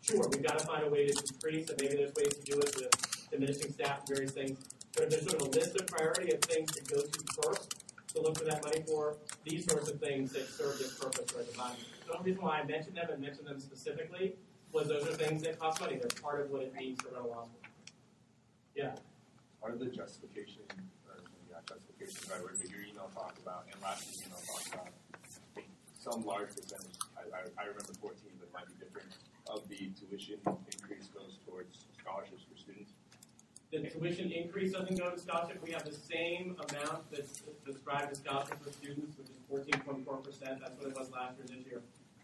sure, we've got to find a way to decrease, and maybe there's ways to do it with diminishing staff and various things. But if there's sort of a list of priority of things to go to first, to look for that money for, these sorts of things that serve this purpose are at the bottom. The only reason why I mentioned them and mentioned them specifically was those are things that cost money. They're part of what it means to run a law school. Yeah. Part of the justification, or not justification, right, where your email talked about, and last week's email talked about, some large percentage, I remember 14, but it might be different, of the tuition increase goes towards scholarships for students. The tuition increase doesn't go to scholarship. We have the same amount that's described as scholarship for students, which is 14.4%. That's what it was last year, this year.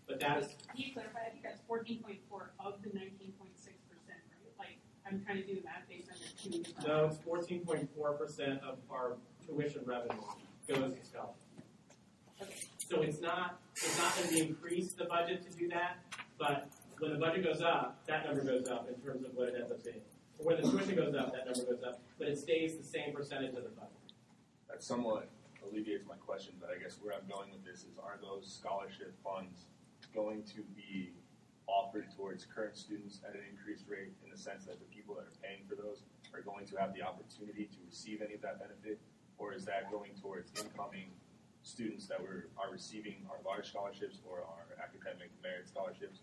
But that is... Can you clarify? I think that's 14.4 of the 19.6%, right? Like, I'm trying to do the math based on the two. No, it's 14.4% of our tuition revenue goes to scholarship. Okay. So it's not going to increase the budget to do that, but when the budget goes up, that number goes up in terms of what it ends up being. When the tuition goes up, that number goes up, but it stays the same percentage of the budget. That somewhat alleviates my question, but I guess where I'm going with this is, are those scholarship funds going to be offered towards current students at an increased rate, in the sense that the people that are paying for those are going to have the opportunity to receive any of that benefit, or is that going towards incoming students that are receiving our large scholarships or our academic merit scholarships?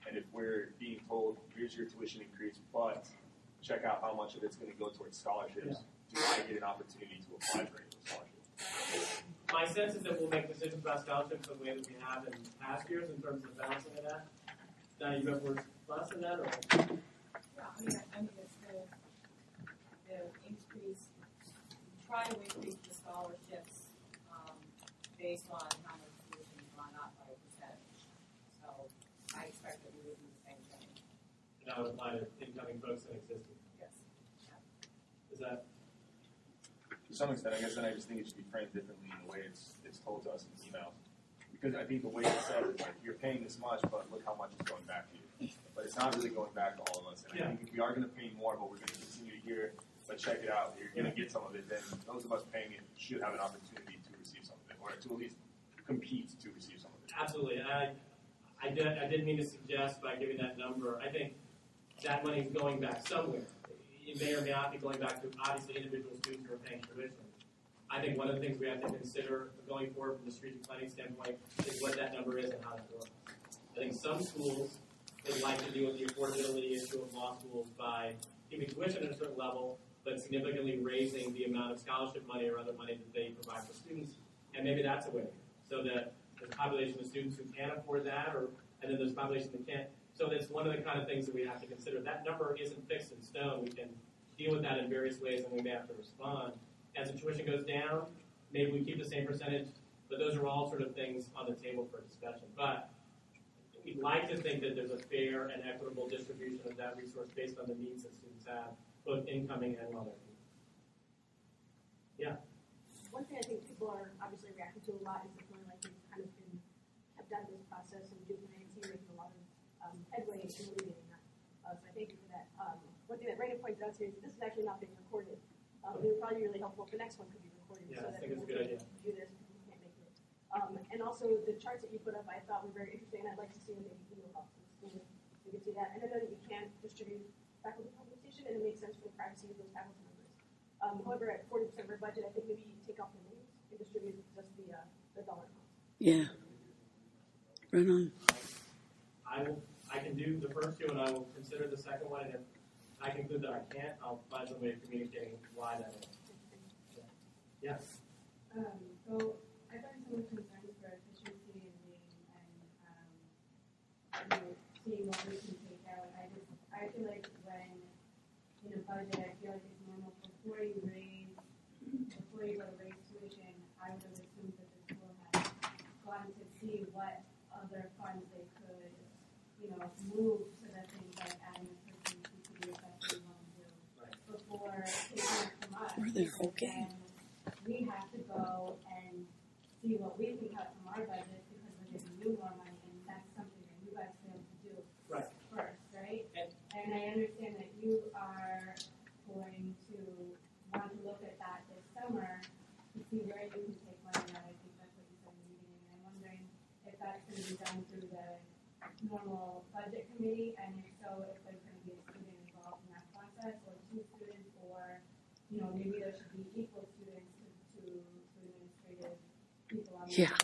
And if we're being told, here's your tuition increase, but check out how much of it's going to go towards scholarships, do I get an opportunity to apply for any of those scholarships? My sense is that we'll make decisions about scholarships the way that we have in past years in terms of the balancing of that. Now, you have more thoughts on that? Or? Yeah, I mean, it's the increase, try to increase the scholarships based on how much tuition has gone up by a percentage. So I expect that we would do the same thing. And that would apply to incoming folks that existed. Yes. Is that? To some extent, I guess then I just think it should be framed differently in the way it's told to us in emails. because I think the way it says is like you're paying this much, but look how much is going back to you. But it's not really going back to all of us. And I think if we are going to pay more, but we're going to continue to hear, but check it out, you're going to get some of it, then those of us paying it should have an opportunity to receive some of it, or to at least compete to receive some of it. Absolutely. I didn't mean to suggest by giving that number. I think that money is going back somewhere. It may or may not be going back to, obviously, individual students who are paying tuition. I think one of the things we have to consider going forward from the strategic planning standpoint is what that number is and how that works. I think some schools would like to deal with the affordability issue of law schools by keeping tuition at a certain level, but significantly raising the amount of scholarship money or other money that they provide for students. And maybe that's a way, so that there's a population of students who can afford that, and then there's a population that can't. So that's one of the kind of things that we have to consider. That number isn't fixed in stone. We can deal with that in various ways, and we may have to respond. As the tuition goes down, maybe we keep the same percentage, but those are all sort of things on the table for discussion. But we'd like to think that there's a fair and equitable distribution of that resource based on the needs that students have, both incoming and while they're here. Yeah. One thing I think people are obviously reacting to a lot is the feeling like they've kind of been kept out of this process, and Duke and INC are making a lot of headway in alleviating that. So I thank you for that. One thing that Raina points out here is this is actually not being recorded. It would probably be really helpful if the next one could be recorded, Yeah, so that I think it's a people good idea. can do this if people can't make it. And also the charts that you put up I thought were very interesting, and I'd like to see them maybe email out to the school. You can see that. And I know that you can't distribute faculty compensation, and it makes sense for the privacy of those faculty members. However, at 40% of our budget, I think maybe you take off the names and distribute just the dollar amount. Yeah. Right on. I can do the first two, and I will consider the second one. And if I conclude that I can't, I'll find some way of communicating why that is. Yeah. So I find some concerns for efficiency and seeing what we can take out. I feel like when in a budget, I feel like it's normal before you go to raise tuition, I would have assumed that the school had gone to see what other funds they could, move so that things like adding a person to the effective one do before taking it from us. Okay. We have to go and see what we can cut from our budget because we're giving you more money, and that's something that you guys failed to do first, right? And I understand that you are going to want to look at that this summer to see where you can take money out. I think that's what you said in the beginning. And I'm wondering if that's going to be done through the normal budget committee, and if so, if there's going to be a student involved in that process, or 2 students, or maybe there should be equal students to administrative people on the committee.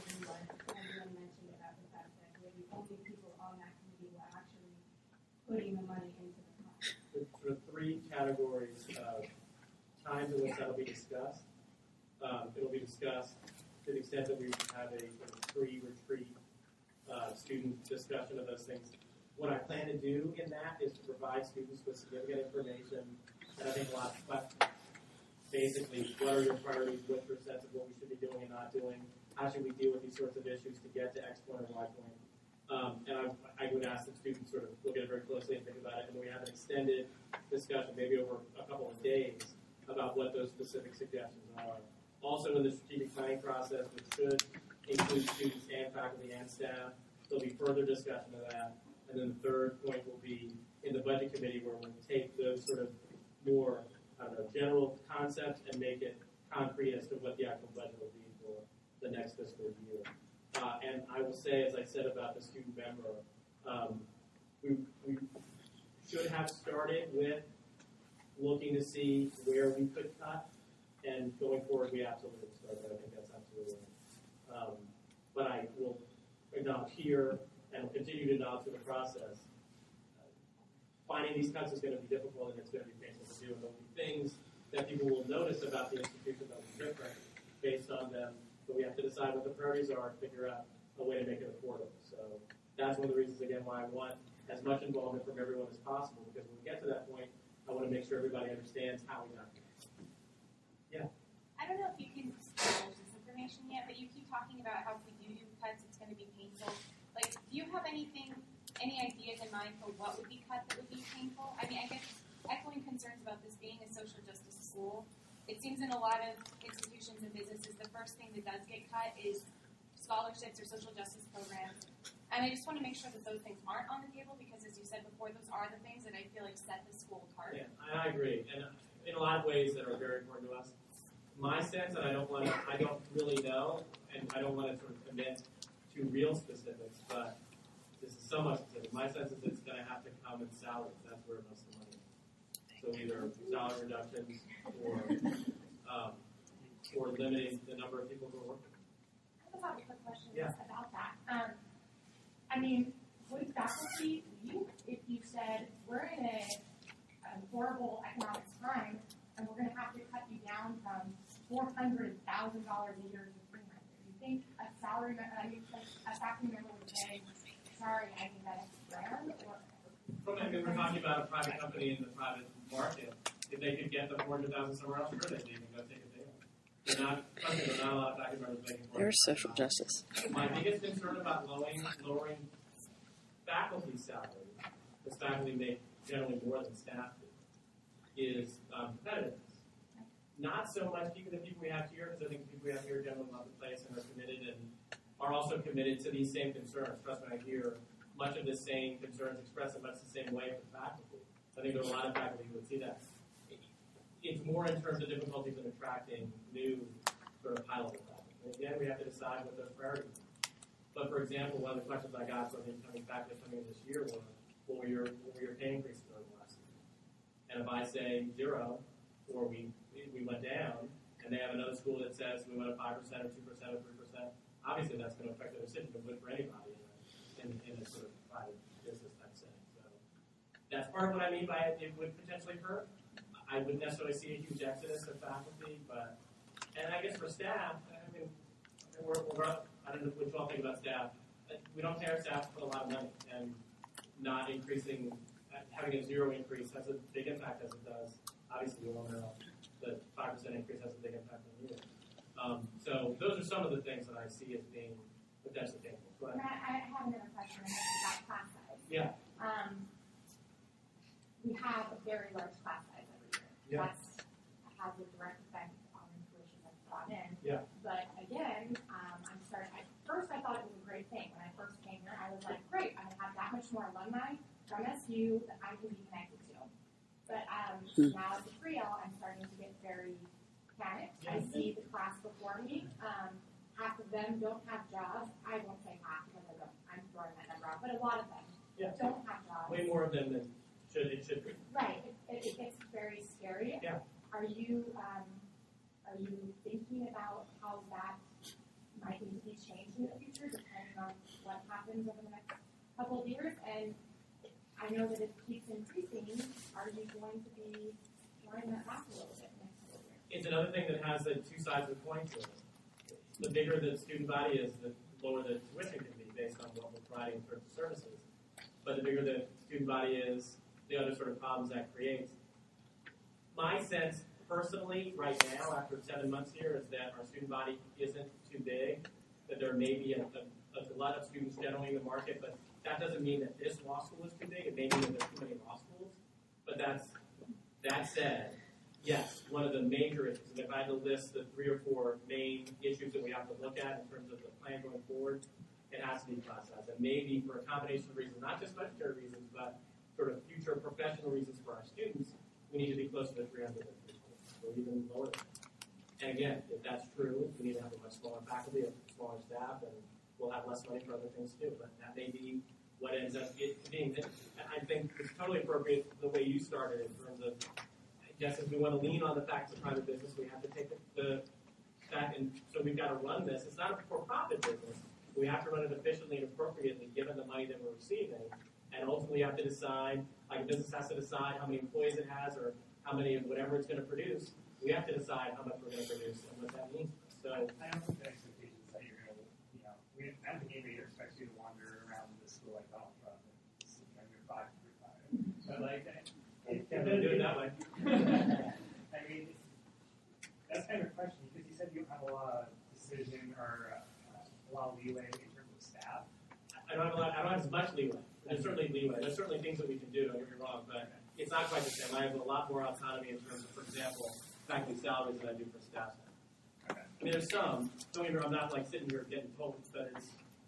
Everyone mentioned about the fact that we're the only people on that committee who are actually putting the money into the fund. There are 3 categories of times in which that will be discussed. It'll be discussed to the extent that we have a sort of pre-retreat student discussion of those things. What I plan to do in that is to provide students with significant information, and I think lots of questions. Basically, what are your priorities? What's your sense of what we should be doing and not doing? How should we deal with these sorts of issues to get to X point or Y point? And I would ask that students sort of look at it very closely and think about it, and then we have an extended discussion, maybe over a couple of days, about what those specific suggestions are. Also in the strategic planning process, which should include students and faculty and staff, there'll be further discussion of that. And then the third point will be in the budget committee, where we'll take those sort of more, general concepts and make it concrete as to what the actual budget will be for the next fiscal year. And I will say, as I said about the student member, we should have started with looking to see where we could cut, and going forward, we absolutely start that. I think that's absolutely right. But I will acknowledge here, and will continue to acknowledge through the process, finding these cuts is going to be difficult, and it's going to be painful to do, and there'll be things that people will notice about the institution that will be different based on them, but we have to decide what the priorities are and figure out a way to make it affordable. So that's one of the reasons, again, why I want as much involvement from everyone as possible, because when we get to that point, I want to make sure everybody understands how we got here. Yeah? I don't know if you can divulge this information yet, but you keep talking about how if we do cuts, it's going to be painful. Like, do you have any ideas in mind for what would be cut that would be painful? I mean, I guess echoing concerns about this being a social justice school, it seems in a lot of institutions and businesses, the first thing that does get cut is scholarships or social justice programs. And I just want to make sure that those things aren't on the table because, as you said before, those are the things that I feel like set the school apart. Yeah, I agree. And in a lot of ways that are very important to us. My sense, and I don't really know, and I don't want to sort of commit to real specifics, but this is somewhat specific. My sense is it's going to have to come in salaries. That's where most of the money is. So either salary reductions or limiting the number of people who are working. I have a quick question Yeah. about that. I mean, would faculty leave if you said we're in a horrible economic time and we're going to have to cut you down from $400,000 a year to $300,000? Do you think a faculty member would say, "Sorry, I need that extra grand"? We're talking about a private company in the private market. If they could get the $400,000 somewhere else, sure, they'd leave and go take a day off. They're not a lot of faculty members making $400,000. There's social justice. My biggest concern about lowering faculty salaries, because faculty make generally more than staff do, is competitiveness. Not so much the people we have here, because I think the people we have here generally love the place and are committed and are also committed to these same concerns. Trust me, I hear much of the same concerns expressed in much the same way for faculty. I think there are a lot of faculty who would see that. It's more in terms of difficulties in attracting new sort of high-level faculty. And again, we have to decide what those priorities are. But for example, one of the questions I got from incoming faculty coming in this year was, what were your pay increases over the last year? And if I say 0, or we went down, and they have another school that says we went up 5% or 2% or 3%, obviously that's going to affect their decision, but good for anybody in a sort of private business type setting. So that's part of what I mean by it would potentially hurt. I wouldn't necessarily see a huge exodus of faculty, and I guess for staff, I mean, I don't know what you all think about staff. We don't pay our staff for a lot of money, and not increasing, having a 0 increase has a big impact as it does. Obviously, we all know the 5% increase has a big impact on the year. So those are some of the things that I see as being potentially painful. Go ahead. I have another question about class size. Yeah. We have a very large class size every year. Yeah. That has a direct effect on the tuition that's brought in. Yeah. But again, first I thought it was a great thing. When I first came here, I was like, great, I'm going to have that much more alumni from SU that I can be connected to. But now as a Creole, I'm starting to get very panicked. I see the class before me. Half of them don't have jobs. I won't say half because I'm throwing that number out, but a lot of them don't have jobs. Way more of them than it should be. Right. It gets very scary. Yeah. Are you thinking about how that might need to be changed in the future, depending on what happens over the next couple of years? And I know that it keeps increasing. Are you going to be trying that back a little bit next year? It's another thing that has the two sides of the coin to it. The bigger the student body is, the lower the tuition can be based on what we're providing in terms of services. But the bigger the student body is, the other sort of problems that creates. My sense, personally, right now, after 7 months here, is that our student body isn't too big, that there may be a lot of students generally in the market, but that doesn't mean that this law school is too big. It may mean that there's too many law schools. But that said, yes, one of the major issues, and if I had to list the 3 or 4 main issues that we have to look at in terms of the plan going forward, it has to be class size. And maybe for a combination of reasons, not just budgetary reasons, but sort of future professional reasons for our students, we need to be closer to 300 or even lower than that. And again, if that's true, we need to have a much smaller faculty, a smaller staff, and we'll have less money for other things to do. But that may be what ends up being. I think it's totally appropriate the way you started in terms of, just as we want to lean on the fact of private business, we have to take the fact, and so we've got to run this. It's not a for-profit business. We have to run it efficiently and appropriately given the money that we're receiving. And ultimately, you have to decide, like a business has to decide how many employees it has or how many of whatever it's going to produce. We have to decide how much we're going to produce and what that means. So I don't think the expectations that you're going to, I don't think anybody expects you to wander around the school like Donald Trump and you're 5 for 5. But like, can't really do it that way. I mean, that's kind of a question because you said you don't have a lot of decision or a lot of leeway in terms of staff. I don't have as much leeway. There's certainly leeway. There's certainly things that we can do, don't get me wrong, but it's not quite the same. I have a lot more autonomy in terms of, for example, faculty salaries than I do for staff. Okay. I mean, there's some. Don't get me wrong, I'm not like sitting here getting told, but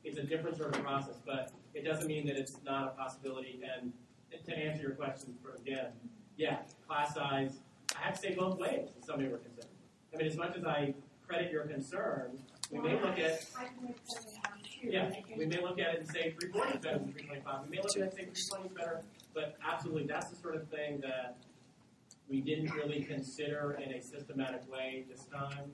it's a different sort of process. But it doesn't mean that it's not a possibility. And to answer your question again, yeah, class size. I have to say both ways. Is something we're considering. I mean, as much as I credit your concern, we may look at. Yeah, we may look at it and say 340 is better than 325. We may look at it and say 320 is better. But absolutely, that's the sort of thing that we didn't really consider in a systematic way this time.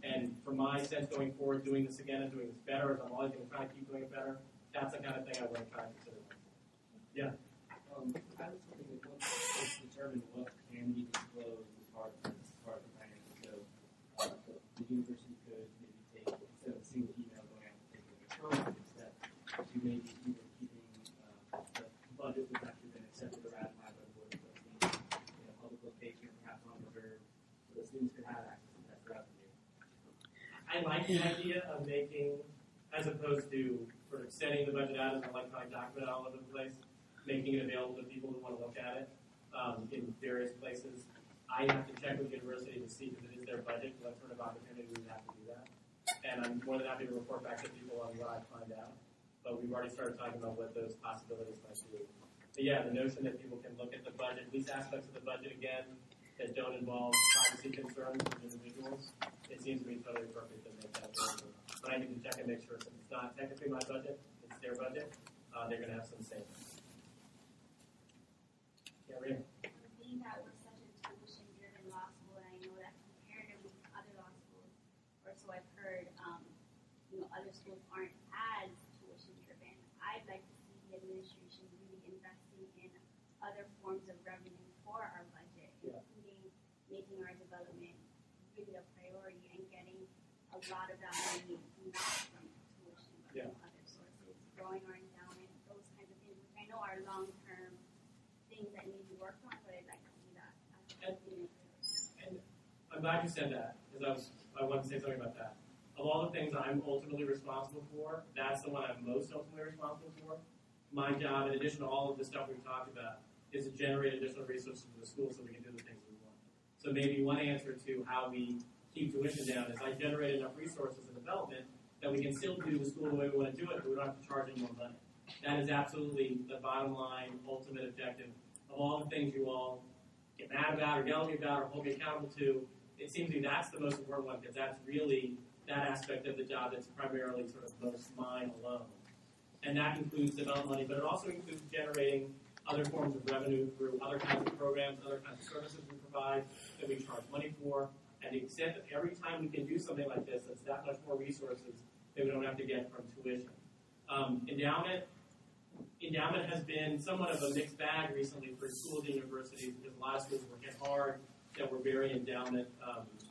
And for my sense going forward, doing this again and doing this better, as I'm always going to try to keep doing it better, that's the kind of thing I want to try to consider. Yeah. I was thinking that once determine what can be disclosed as part of the financial. So the university could maybe take, instead of a single email going out, take a proactive step to maybe either keeping the budget that's actually been accepted or ratified by the board of trustees in a public location, perhaps on reserve, so the students could have access to that throughout the year. I like the idea of making, as opposed to sort of sending the budget out as an electronic document all over the place, making it available to people who want to look at it in various places. I have to check with the university to see if it is their budget, what sort of opportunity we have to do that. And I'm more than happy to report back to people on what I find out. But we've already started talking about what those possibilities might be. But yeah, the notion that people can look at the budget, at least aspects of the budget again, that don't involve privacy concerns of individuals, it seems to be totally appropriate to make that available. But I need to check and make sure, since it's not technically my budget, it's their budget, they're going to have some say. Yeah, Rita. Being that we're such a tuition-driven law school, and I know that comparatively to other law schools, or so I've heard, other schools aren't as tuition-driven. I'd like to see the administration really investing in other forms of revenue for our budget, including making our development really a priority and getting a lot of that money not from tuition, but from other sources, growing our endowment, those kinds of things, which I know are long-term things that need to be worked on, but I'd like to see that as being a priority. And I'm glad you said that, because I want to say something about that. Of all the things I'm ultimately responsible for, that's the one I'm most ultimately responsible for. My job, in addition to all of the stuff we've talked about, is to generate additional resources for the school so we can do the things we want. So maybe one answer to how we keep tuition down is I generate enough resources in development that we can still do the school the way we want to do it, but we don't have to charge any more money. That is absolutely the bottom line, ultimate objective of all the things you all get mad about or yell at me about or hold me accountable to. It seems to me that's the most important one, because that's really that aspect of the job that's primarily sort of most mine alone. And that includes development money, but it also includes generating other forms of revenue through other kinds of programs, other kinds of services we provide that we charge money for. And the extent that every time we can do something like this, that's that much more resources that we don't have to get from tuition. Endowment has been somewhat of a mixed bag recently for schools and universities, because a lot of schools were hit hard that were very endowment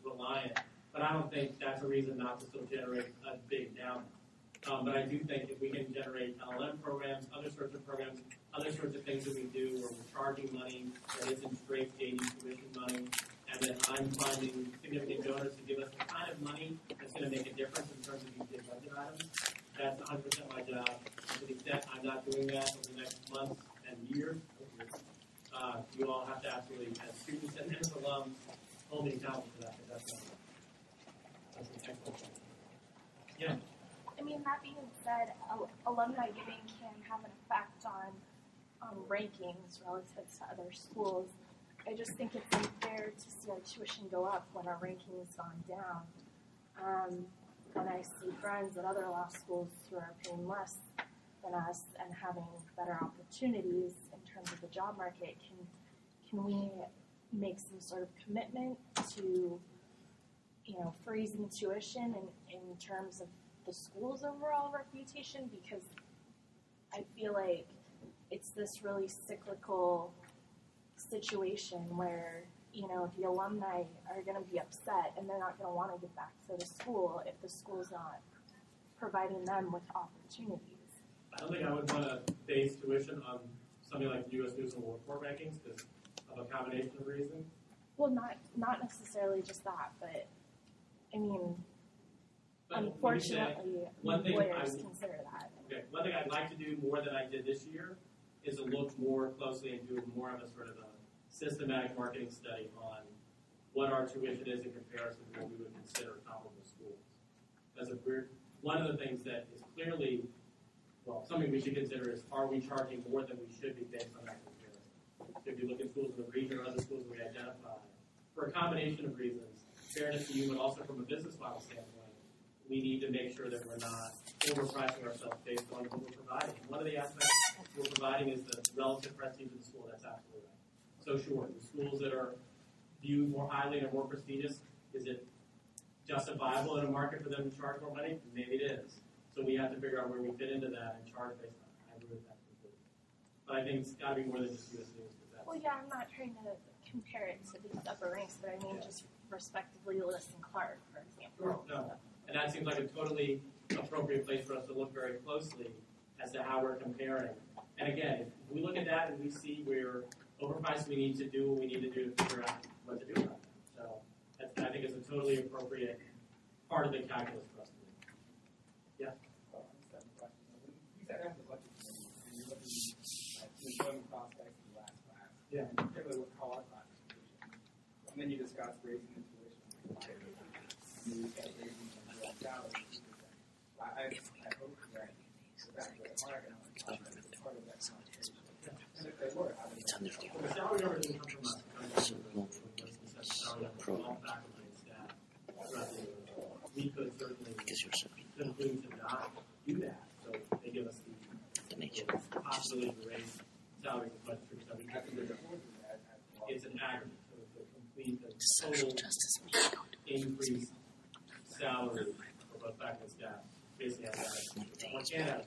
reliant. But I don't think that's a reason not to still generate a big endowment. But I do think if we can generate LLM programs, other sorts of programs, other sorts of things that we do where we're charging money that isn't straight daily tuition money, and then I'm finding significant donors to give us the kind of money that's going to make a difference in terms of these big budget items, that's 100% my job. To the extent I'm not doing that over the next months and years, you all have to absolutely, as students and as alums, hold me accountable for that, because that's an excellent thing. Yeah. I mean, that being said, alumni giving can have an effect on rankings relative to other schools. I just think it's unfair to see our tuition go up when our ranking has gone down. And I see friends at other law schools who are paying less than us and having better opportunities in terms of the job market. Can we make some sort of commitment to, freezing tuition in terms of the school's overall reputation? Because I feel like it's this really cyclical situation where, the alumni are going to be upset and they're not going to want to give back to the school if the school's not providing them with opportunities. I don't think I would want to base tuition on something like the U.S. News and World Report rankings because of a combination of reasons. Well, not necessarily just that, but I mean, unfortunately, lawyers consider that. Okay, one thing I'd like to do more than I did this year is to look more closely and do more of a sort of a systematic marketing study on what our tuition is in comparison to what we would consider comparable schools. because one of the things that is clearly, well, something we should consider is, are we charging more than we should be based on that comparison? If you look at schools in the region or other schools we identify, for a combination of reasons, fairness to you, but also from a business model standpoint, we need to make sure that we're not overpricing ourselves based on what we're providing. One of the aspects we're providing is the relative prestige of the school. That's absolutely right. So sure, the schools that are viewed more highly and are more prestigious, is it justifiable in a market for them to charge more money? Maybe it is. So we have to figure out where we fit into that and charge based on it. I agree with that completely. But I think it's got to be more than just U.S. News. Well, yeah, I'm not trying to compare it to these upper ranks, but I mean just respectively Lewis and Clark, for example. Sure, no. And that seems like a totally appropriate place for us to look very closely as to how we're comparing. And again, if we look at that and we see we're overpriced, we need to do what we need to do to figure out what to do about that. So I think it's a totally appropriate part of the calculus for us to do. Yeah? You said after the budget committee, and you're looking at the employment prospects in the last class. Yeah. And particularly what how our class is tuition. And then you discussed raising the tuition. And then you said raising the salary. I hope that the fact that our economic contract is part of that conversation. And if they were, I would the salary number didn't come from us. All faculty and staff throughout the year. We could certainly conclude to not do that. So they give us the possibility to raise salaries as much as 3%. It's an aggregate. So it's a complete total increased salary for both faculty and staff. Basically, has that.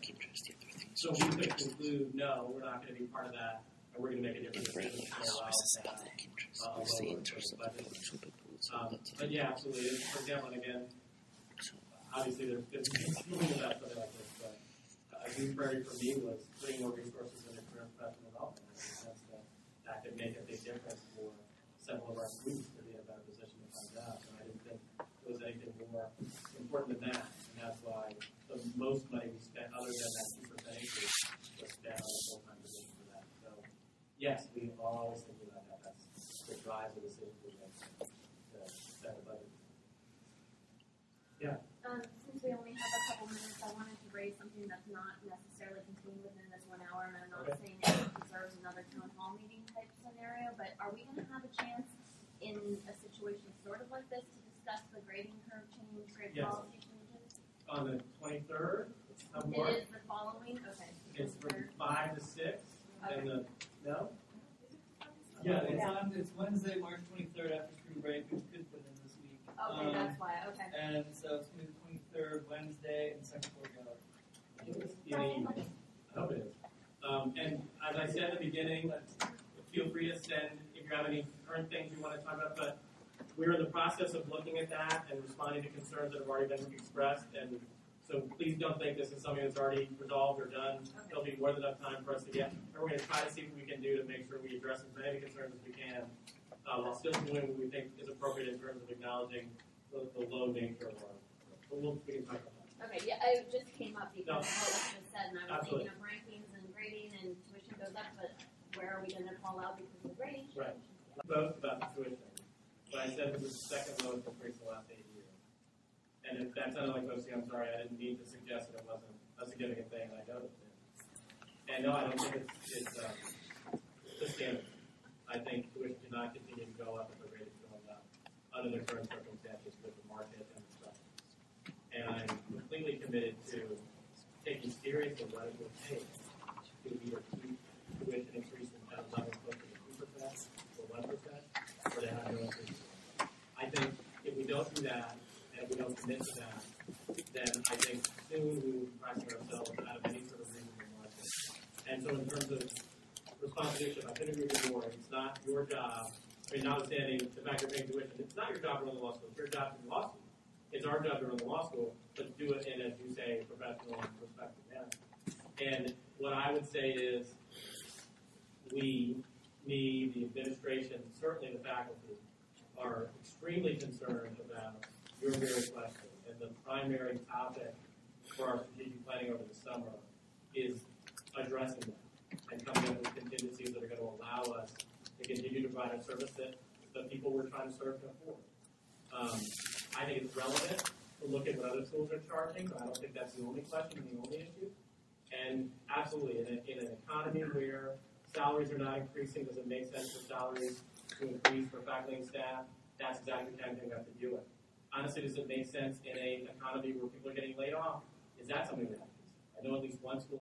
So we could conclude, no, we're not going to be part of that, and we're going to make a different decision to allow that. But yeah, absolutely. For example, and again, obviously there's moving about something like this, but a new priority for me was putting more resources into career and professional development. In the sense that could make a big difference for several of our students to be in a better position to find out. And I didn't think there was anything more important than that. And that's why the most money we spent, other than that 2% increase, was spent on a full-time position for that. So yes, we are always thinking about that. That's what drives the decision we make to set a budget. Yeah. Since we only have a couple minutes, I wanted to raise something that's not necessarily contained within this 1 hour, and I'm not saying it deserves another town hall meeting type scenario, but are we going to have a chance in a situation sort of like this to discuss the grading curve change, grade policy changes? On the 23rd? It is the following? Okay. It's from 5 to 6. Okay. And the, no? Yeah, it's Wednesday, March 23rd after spring break, which could put in this week. Okay, that's why. Okay. And so it's going to be the 23rd, Wednesday, and second floor gallery. I hope it is. And as I said at the beginning, feel free to send if you have any current things you want to talk about. But we're in the process of looking at that and responding to concerns that have already been expressed. And so please don't think this is something that's already resolved or done. There'll be more than enough time for us to get. And we're going to try to see what we can do to make sure we address as many concerns as we can, while still doing what we think is appropriate in terms of acknowledging the low nature of our. But we can talk about that. Okay, yeah, it just came up because of what was just said, and I was thinking of rankings and grading, and tuition goes up, but where are we going to fall out because of the grading? Right. Both about the tuition. But I said it was the second lowest increase in the last 8 years. And if that sounded like OC, I'm sorry, I didn't mean to suggest that it wasn't a significant thing, I noticed it. And no, I don't think it's sustainable. I think tuition cannot continue to go up if the rate is going up under the current circumstances with the market and the stuff. And I'm completely committed to taking seriously what it will take to either keep tuition increase at a level closer to 2% or 1%, or to have no increase. I think if we don't do that, and if we don't commit to that, then I think soon we will be pricing ourselves out of any sort of reasonable market. And so in terms of responsibility, I couldn't agree with you more. It's not your job, notwithstanding the fact you're paying tuition, it's not your job to run the law school. It's your job to run the law school. It's our job to run the law school, but do it in, as you say, professional and perspective manner. And what I would say is we, the administration, certainly the faculty, are extremely concerned about your very question. And the primary topic for our strategic planning over the summer is addressing that and coming up with contingencies that are going to allow us to continue to provide a service that the people we're trying to serve can afford. I think it's relevant. to look at what other schools are charging, but I don't think that's the only question and the only issue. And absolutely, in an economy where salaries are not increasing, does it make sense for salaries to increase for faculty and staff? That's exactly the kind of thing we have to deal with. Honestly, does it make sense in an economy where people are getting laid off? Is that something we have to consider? I know at least one school